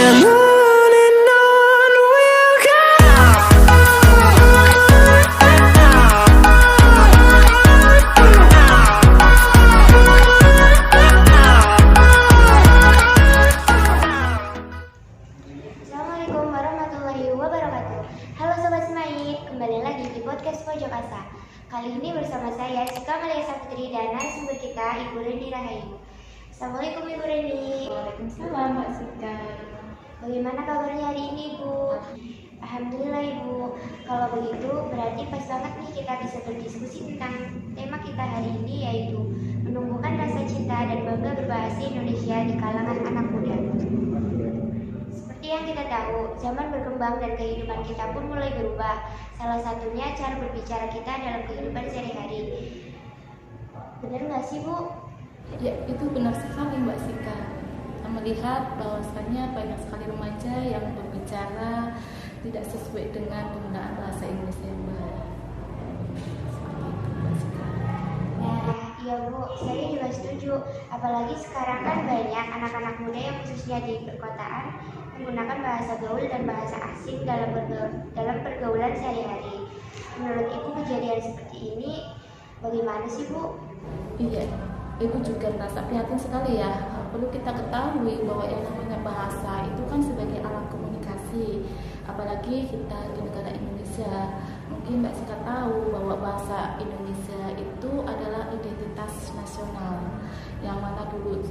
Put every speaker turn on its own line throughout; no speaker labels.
and on we'll go.
Assalamualaikum warahmatullahi wabarakatuh. Halo Sobat Smait, kembali lagi di podcast Pojok Asa. Kali ini bersama saya Cika Malia Saputri dan narasumber kita Ibu Reni Rahayu. Assalamualaikum Ibu Reni.
Waalaikumsalam Mbak Sika.
Bagaimana kabarnya hari ini Ibu? Alhamdulillah Ibu. Kalau begitu berarti pas banget nih kita bisa berdiskusi tentang tema kita hari ini, yaitu menumbuhkan rasa cinta dan bangga berbahasa Indonesia di kalangan anak muda. Seperti yang kita tahu, zaman berkembang dan kehidupan kita pun mulai berubah. Salah satunya cara berbicara kita dalam kehidupan sehari-hari. Benar nggak sih Bu?
Ya, itu benar sekali Mbak Sika. Kita melihat bahwasannya banyak sekali remaja yang berbicara tidak sesuai dengan penggunaan bahasa Indonesia yang baik. Seperti itu Mbak Sika.
Nah, iya Bu, saya juga setuju. Apalagi sekarang kan banyak anak-anak muda yang khususnya di perkotaan menggunakan bahasa gaul dan bahasa asing dalam pergaulan sehari-hari. Menurut Ibu, kejadian seperti ini bagaimana sih Bu?
Iya, Ibu juga merasa prihatin sekali ya. Perlu kita ketahui bahwa yang namanya bahasa itu kan sebagai alat komunikasi. Apalagi kita di negara Indonesia. Mungkin Mbak Sika tahu bahwa bahasa Indonesia itu adalah identitas nasional yang mana dulu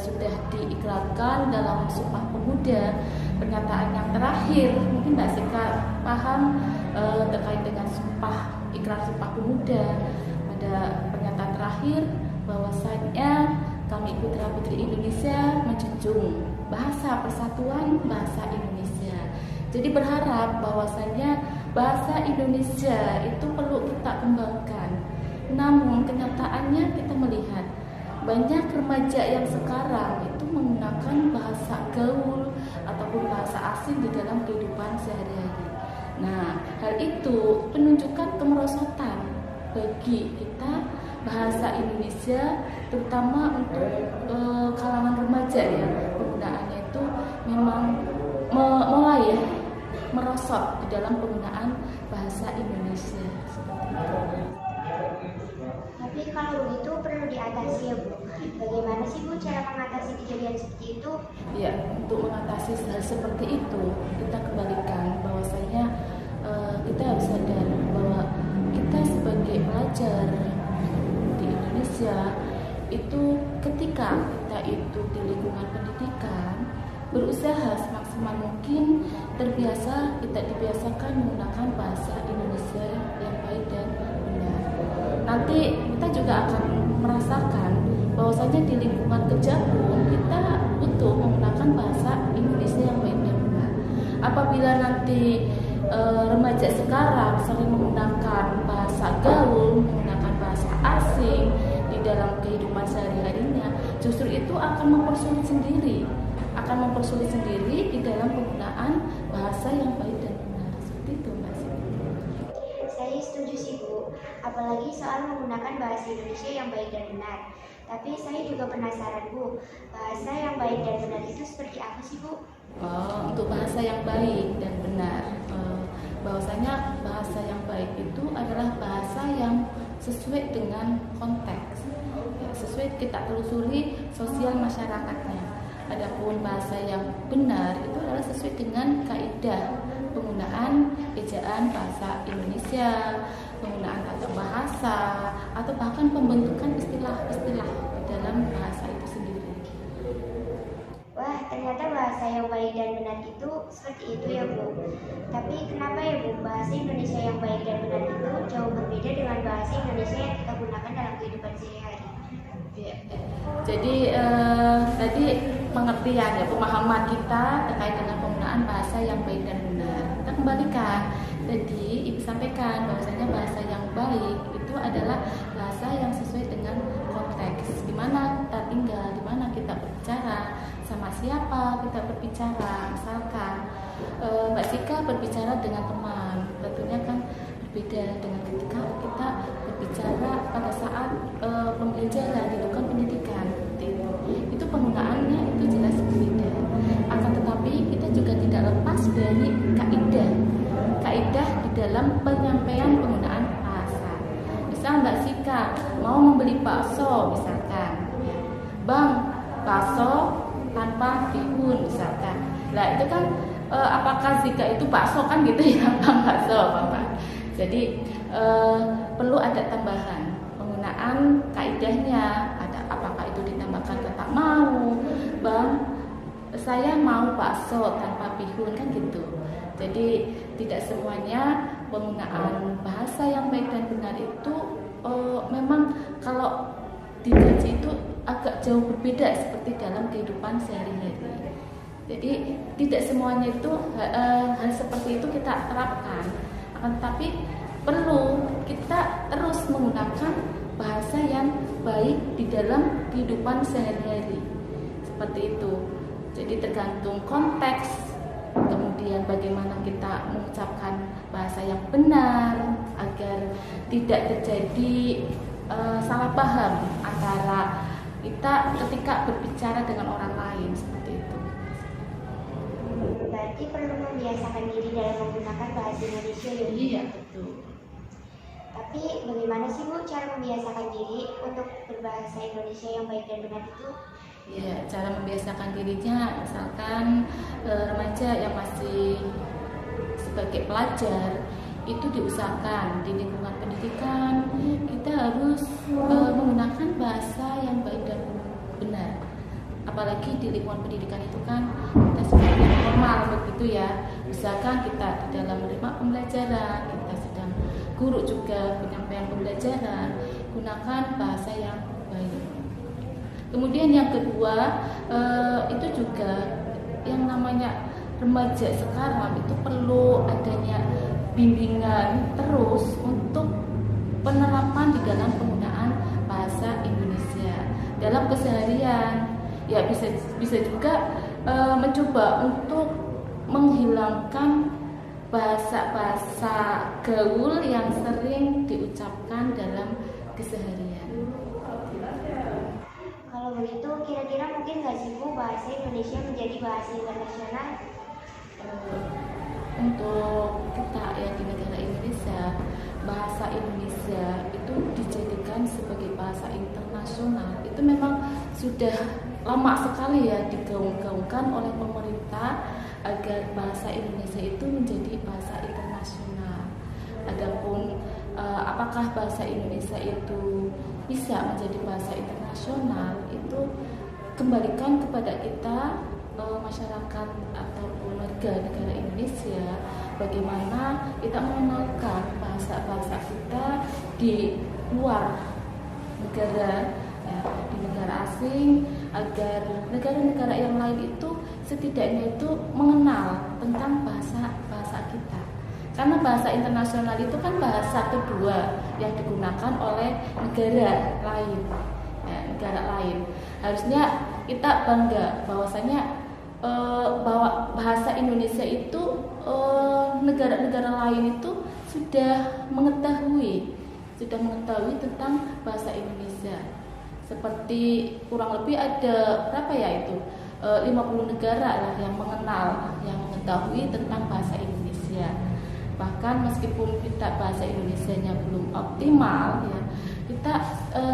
sudah diiklankan dalam Sumpah Pemuda, pernyataan yang terakhir. Mungkin Mbak Sika paham terkait dengan ikrar Sumpah Pemuda. Pada pernyataan terakhir bahwasanya kami putra putri Indonesia menjunjung bahasa persatuan bahasa Indonesia. Jadi berharap bahwasanya bahasa Indonesia itu perlu kita kembangkan. Namun kenyataannya kita melihat banyak remaja yang sekarang itu menggunakan bahasa gaul ataupun bahasa asing di dalam kehidupan sehari-hari. Nah, hal itu menunjukkan kemerosotan bagi kita bahasa Indonesia, terutama untuk kalangan remaja ya. Penggunaannya itu memang mulai ya merosot di dalam penggunaan bahasa Indonesia seperti itu.
Tapi kalau begitu perlu diatasi ya Bu. Bagaimana sih Bu cara mengatasi kejadian seperti itu?
Ya, untuk mengatasi hal seperti itu kita kembalikan bahwasanya kita harus sadar bahwa kita sebagai pelajar di Indonesia itu ketika kita itu di lingkungan pendidikan berusaha semaksimal mungkin kita dibiasakan menggunakan bahasa Indonesia yang baik dan benar. Nanti kita juga akan merasakan bahwasanya di lingkungan kerja pun kita butuh menggunakan bahasa Indonesia yang baik dan benar. Apabila nanti remaja sekarang sering menggunakan bahasa gaul, menggunakan bahasa asing di dalam kehidupan sehari-harinya, justru itu akan mempersulit sendiri di dalam penggunaan bahasa yang baik dan benar. Seperti itu Mbak Siti.
Saya setuju sih Bu, apalagi soal menggunakan bahasa Indonesia yang baik dan benar. Tapi saya juga penasaran Bu, bahasa yang baik dan benar itu seperti apa sih Bu?
Untuk bahasa yang baik dan benar, bahwasanya bahasa yang baik itu adalah bahasa yang sesuai dengan konteks, ya, sesuai kita telusuri sosial masyarakatnya. Adapun bahasa yang benar itu adalah sesuai dengan kaidah penggunaan ejaan bahasa Indonesia, penggunaan tata bahasa, atau bahkan pembentukan istilah-istilah dalam bahasa itu sendiri.
Wah, ternyata bahasa yang baik dan benar itu seperti itu ya Bu. Tapi kenapa ya Bu, bahasa Indonesia yang baik dan benar itu jauh berbeda dengan bahasa Indonesia yang kita gunakan dalam kehidupan sehari-hari?
Ya. Jadi tadi pengertian ya, pemahaman kita terkait dengan penggunaan bahasa yang baik dan benar. Kita kembalikan. Tadi Ibu sampaikan bahwasanya bahasa yang baik itu adalah bahasa yang sesuai dengan konteks, di mana kita tinggal, di mana kita berbicara, sama siapa kita berbicara. Misalkan Mbak Sika berbicara dengan teman, tentunya kan berbeda dengan ketika kita berbicara pada saat pembelajaran di lingkungan pendidikan. Itu penggunaannya itu jelas berbeda. Akan tetapi kita juga tidak lepas dari kaidah di dalam penyampaian penggunaan bahasa. Misal Mbak Sika mau membeli bakso misalkan, ya. Bang, bakso tanpa bihun misalkan. Nah itu kan apakah Zika itu bakso kan gitu ya, Bang bakso Bapak. Jadi perlu ada tambahan penggunaan kaidahnya, ada apakah itu ditambahkan kata mau, Bang saya mau bakso tanpa bihun kan gitu. Jadi tidak semuanya penggunaan bahasa yang baik dan benar itu memang kalau dikaji itu agak jauh berbeda seperti dalam kehidupan sehari-hari. Jadi tidak semuanya itu hal seperti itu kita terapkan, akan tetapi perlu kita terus menggunakan bahasa yang baik di dalam kehidupan sehari-hari seperti itu. Jadi tergantung konteks, kemudian bagaimana kita mengucapkan bahasa yang benar agar tidak terjadi salah paham antara kita ketika berbicara dengan orang lain seperti itu.
Berarti perlu membiasakan diri dalam menggunakan bahasa Indonesia ya?
Iya, betul.
Tapi bagaimana sih Bu cara membiasakan diri untuk berbahasa Indonesia yang baik dan benar itu?
Ya, cara membiasakan dirinya, misalkan remaja yang masih sebagai pelajar itu diusahakan di lingkungan pendidikan kita harus menggunakan bahasa yang baik dan benar. Apalagi di lingkungan pendidikan itu kan kita sebagai formal begitu ya. Usahakan kita di dalam menerima pembelajaran, kita sedang guru juga penyampaian pembelajaran, gunakan bahasa yang baik. Kemudian yang kedua itu juga yang namanya remaja sekarang itu perlu adanya bimbingan terus untuk penerapan di dalam penggunaan bahasa Indonesia dalam keseharian. Ya bisa juga mencoba untuk menghilangkan bahasa-bahasa gaul yang sering diucapkan dalam keseharian.
Kalau begitu kira-kira mungkin nggak sih Bu bahasa Indonesia menjadi bahasa internasional?
Untuk kita ya di negara Indonesia, bahasa Indonesia itu dijadikan sebagai bahasa internasional. Itu memang sudah lama sekali ya digaung-gaungkan oleh pemerintah agar bahasa Indonesia itu menjadi bahasa internasional. Adapun apakah bahasa Indonesia itu bisa menjadi bahasa internasional, itu kembalikan kepada kita masyarakat ataupun warga negara Indonesia, bagaimana kita mengenalkan bahasa-bahasa kita di luar negara, ya, di negara asing, agar negara-negara yang lain itu setidaknya itu mengenal tentang bahasa kita. Karena bahasa internasional itu kan bahasa kedua yang digunakan oleh negara lain, ya, negara lain. Harusnya kita bangga bahwasanya bahwa bahasa Indonesia itu negara-negara lain itu sudah mengetahui tentang bahasa Indonesia. Seperti kurang lebih ada berapa ya itu 50 negara lah yang mengenal, yang mengetahui tentang bahasa Indonesia. Bahkan meskipun kita bahasa Indonesianya belum optimal ya, kita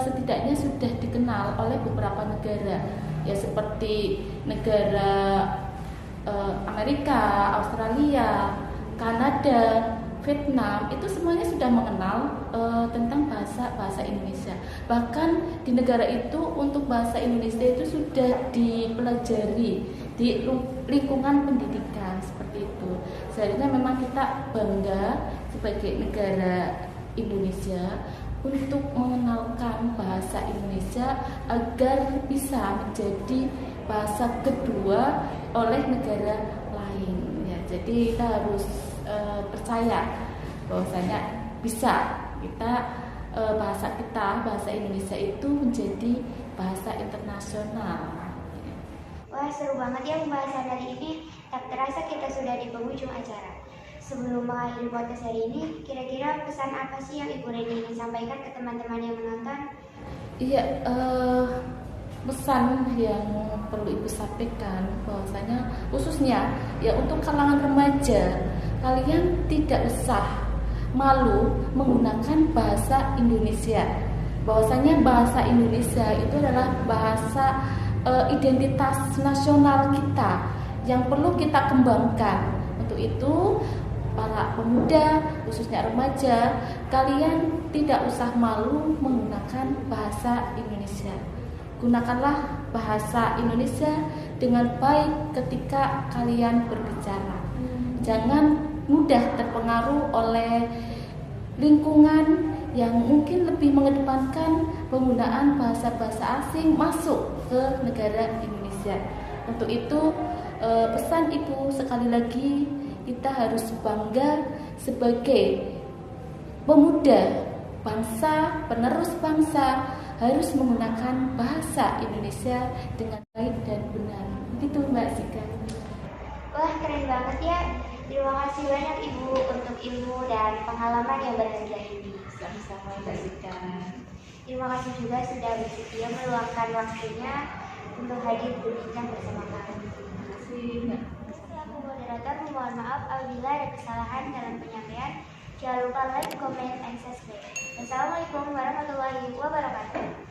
setidaknya sudah dikenal oleh beberapa negara ya, seperti negara Amerika, Australia, Kanada, Vietnam, itu semuanya sudah mengenal tentang bahasa Indonesia. Bahkan di negara itu untuk bahasa Indonesia itu sudah dipelajari di lingkungan pendidikan seperti itu. Seharusnya memang kita bangga sebagai negara Indonesia untuk mengenalkan bahasa Indonesia agar bisa menjadi bahasa kedua oleh negara lain. Ya, jadi kita harus percaya bahwasanya bisa kita bahasa Indonesia itu menjadi bahasa internasional.
Wah, seru banget ya pembahasan hari ini. Tak terasa kita sudah di penghujung acara. Sebelum mengakhiri podcast hari ini, kira-kira pesan apa sih yang Ibu Reni ingin sampaikan ke teman-teman yang menonton?
Iya, pesan yang perlu Ibu sampaikan bahwasanya khususnya ya untuk kalangan remaja, kalian tidak usah malu menggunakan bahasa Indonesia. Bahwasanya bahasa Indonesia itu adalah bahasa identitas nasional kita yang perlu kita kembangkan. Untuk itu, para pemuda, khususnya remaja, kalian tidak usah malu menggunakan bahasa Indonesia. Gunakanlah bahasa Indonesia dengan baik ketika kalian berbicara. Jangan mudah terpengaruh oleh lingkungan yang mungkin lebih mengedepankan penggunaan bahasa-bahasa asing masuk ke negara Indonesia. Untuk itu, pesan Ibu sekali lagi, kita harus bangga sebagai pemuda bangsa, penerus bangsa, harus menggunakan bahasa Indonesia dengan baik dan benar. Begitu Mbak Zika.
Wah, keren banget ya. Terima kasih banyak Ibu untuk ilmu dan pengalaman yang berharga ini.
Sama-sama Mbak Zika.
Terima kasih juga sudah bersedia meluangkan waktunya untuk hadir berbincang bersama kami.
Terima kasih Mbak.
Selaku moderator, mohon maaf apabila ada kesalahan dalam penyampaian. Jangan lupa like, comment, and subscribe. Wassalamualaikum warahmatullahi wabarakatuh.